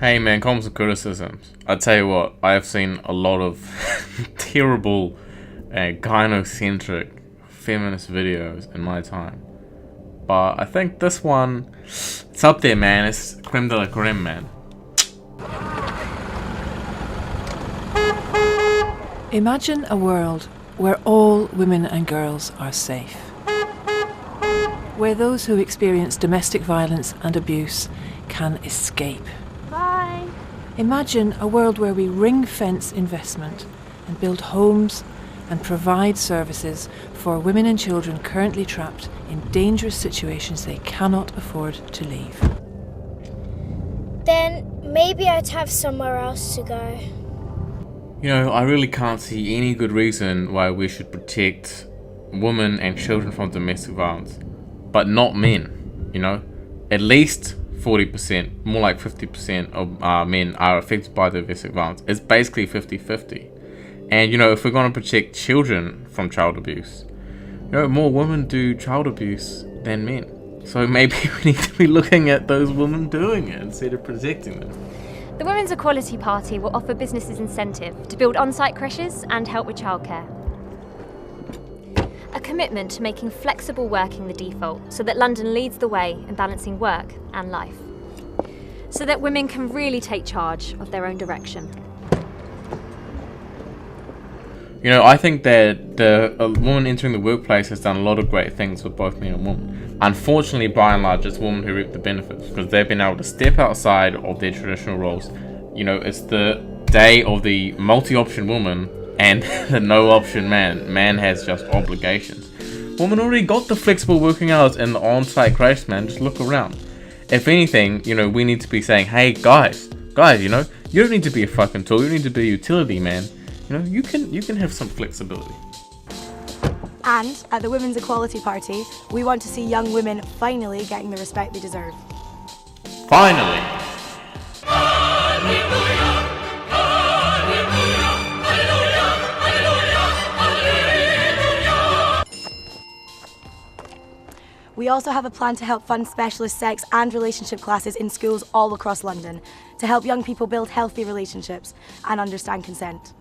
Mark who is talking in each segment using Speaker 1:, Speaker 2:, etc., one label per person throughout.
Speaker 1: Hey man, comments and criticisms. I tell you what, I have seen a lot of terrible gynocentric feminist videos in my time. But I think this one, it's up there, man. It's creme de la creme, man.
Speaker 2: Imagine a world where all women and girls are safe. Where those who experience domestic violence and abuse can escape.
Speaker 3: Bye.
Speaker 2: Imagine a world where we ring-fence investment and build homes and provide services for women and children currently trapped in dangerous situations they cannot afford to leave.
Speaker 3: Then maybe I'd have somewhere else to go.
Speaker 1: You know, I really can't see any good reason why we should protect women and children from domestic violence, but not men, you know? At least 40%, more like 50% of men are affected by domestic violence. It's basically 50-50. And, you know, if we're going to protect children from child abuse, you know, more women do child abuse than men. So maybe we need to be looking at those women doing it instead of protecting them.
Speaker 4: The Women's Equality Party will offer businesses incentive to build on-site creches and help with childcare. A commitment to making flexible working the default so that London leads the way in balancing work and life. So that women can really take charge of their own direction.
Speaker 1: You know, I think that a woman entering the workplace has done a lot of great things for both men and women. Unfortunately, by and large, it's women who reap the benefits because they've been able to step outside of their traditional roles. You know, it's the day of the multi-option woman and the no-option man. Man has just obligations. Women already got the flexible working hours and the on-site crash, man. Just look around. If anything, you know, we need to be saying, hey, guys, you know, you don't need to be a fucking tool. You need to be a utility, man. You know, you can have some flexibility.
Speaker 5: And at the Women's Equality Party, we want to see young women finally getting the respect they deserve.
Speaker 1: Finally!
Speaker 5: We also have a plan to help fund specialist sex and relationship classes in schools all across London to help young people build healthy relationships and understand consent.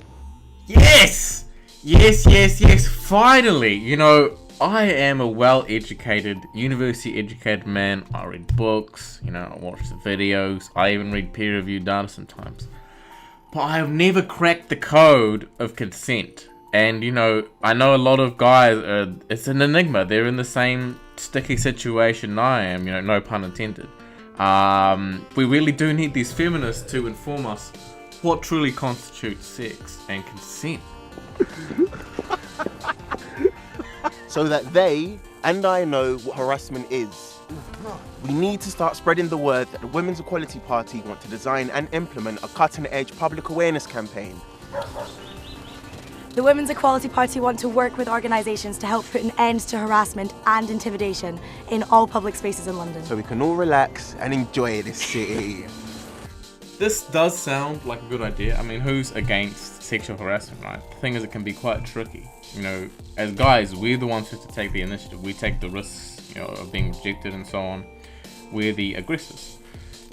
Speaker 1: Yes! Yes, finally! You know, I am a well-educated, university-educated man. I read books, you know, I watch the videos, I even read peer-reviewed data sometimes. But I have never cracked the code of consent. And, you know, I know a lot of guys, it's an enigma. They're in the same sticky situation I am, you know, no pun intended. We really do need these feminists to inform us what truly constitutes sex and consent.
Speaker 6: So that they and I know what harassment is. We need to start spreading the word that the Women's Equality Party want to design and implement a cutting-edge public awareness campaign.
Speaker 5: The Women's Equality Party want to work with organisations to help put an end to harassment and intimidation in all public spaces in London.
Speaker 6: So we can all relax and enjoy this city.
Speaker 1: This does sound like a good idea. I mean, who's against sexual harassment, right? The thing is, it can be quite tricky. You know, as guys, we're the ones who have to take the initiative. We take the risks, you know, of being rejected and so on. We're the aggressors.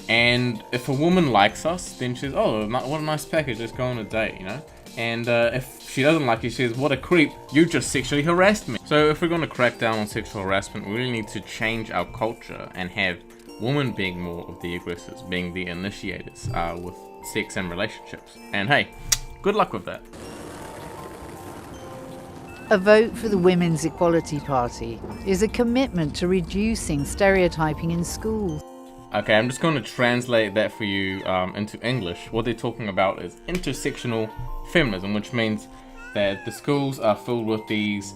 Speaker 1: And if a woman likes us, then she says, oh, what a nice package, let's go on a date, you know? And if she doesn't like you, she says, what a creep, you just sexually harassed me. So if we're going to crack down on sexual harassment, we really need to change our culture and have women being more of the aggressors, being the initiators with sex and relationships. And hey, good luck with that.
Speaker 7: A vote for the Women's Equality Party is a commitment to reducing stereotyping in schools.
Speaker 1: Okay, I'm just going to translate that for you into English. What they're talking about is intersectional feminism, which means that the schools are filled with these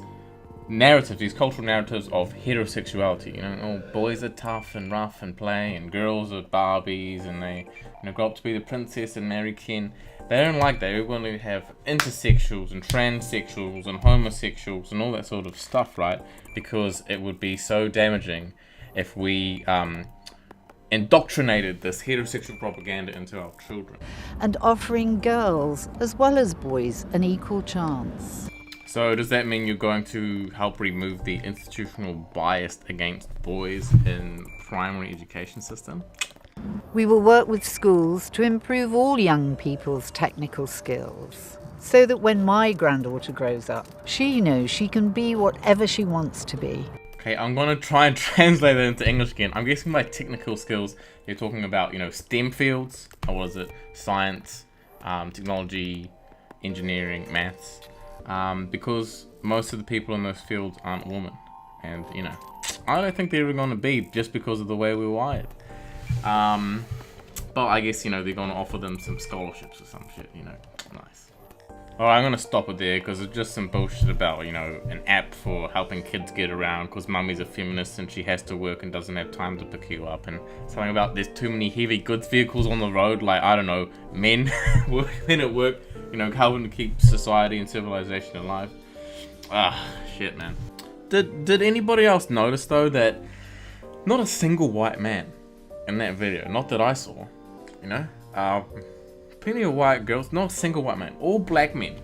Speaker 1: narratives, these cultural narratives of heterosexuality. You know, oh, boys are tough and rough and play, and girls are Barbies, and they, you know, grow up to be the princess and marry king. They don't like that. We're going to have intersexuals and transsexuals and homosexuals and all that sort of stuff, right? Because it would be so damaging if we indoctrinated this heterosexual propaganda into our children.
Speaker 7: And offering girls as well as boys an equal chance.
Speaker 1: So does that mean you're going to help remove the institutional bias against boys in primary education system?
Speaker 7: We will work with schools to improve all young people's technical skills, so that when my granddaughter grows up, she knows she can be whatever she wants to be.
Speaker 1: Okay, I'm gonna try and translate that into English again. I'm guessing by technical skills, you're talking about, STEM fields, or what is it? Science, technology, engineering, maths. Because most of the people in those fields aren't women. And, I don't think they're ever gonna be, just because of the way we're wired. But I guess, they're gonna offer them some scholarships or some shit, Nice. Alright, I'm gonna stop it there because it's just some bullshit about, an app for helping kids get around because mummy's a feminist and she has to work and doesn't have time to pick you up, and something about there's too many heavy goods vehicles on the road, like, I don't know, men at work, helping to keep society and civilization alive. Shit, man. Did anybody else notice, though, that not a single white man in that video, not that I saw, plenty of white girls, not a single white man, all black men.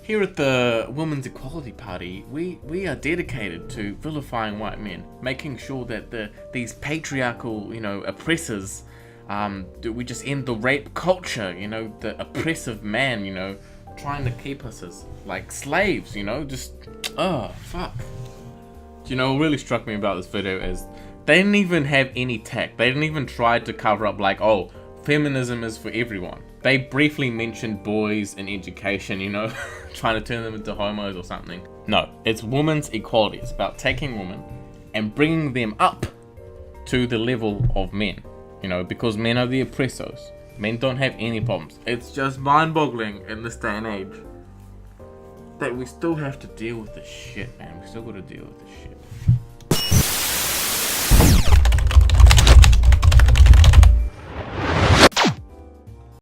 Speaker 1: Here at the Women's Equality Party, we are dedicated to vilifying white men, making sure that these patriarchal, oppressors, we just end the rape culture, the oppressive man, trying to keep us as, like, slaves, just, fuck. What really struck me about this video is they didn't even have any tact. They didn't even try to cover up, like, oh, feminism is for everyone. They briefly mentioned boys in education, trying to turn them into homos or something. No, it's women's equality. It's about taking women and bringing them up to the level of men, because men are the oppressors. Men don't have any problems. It's just mind-boggling in this day and age that we still have to deal with this shit, man. We still gotta deal with this shit.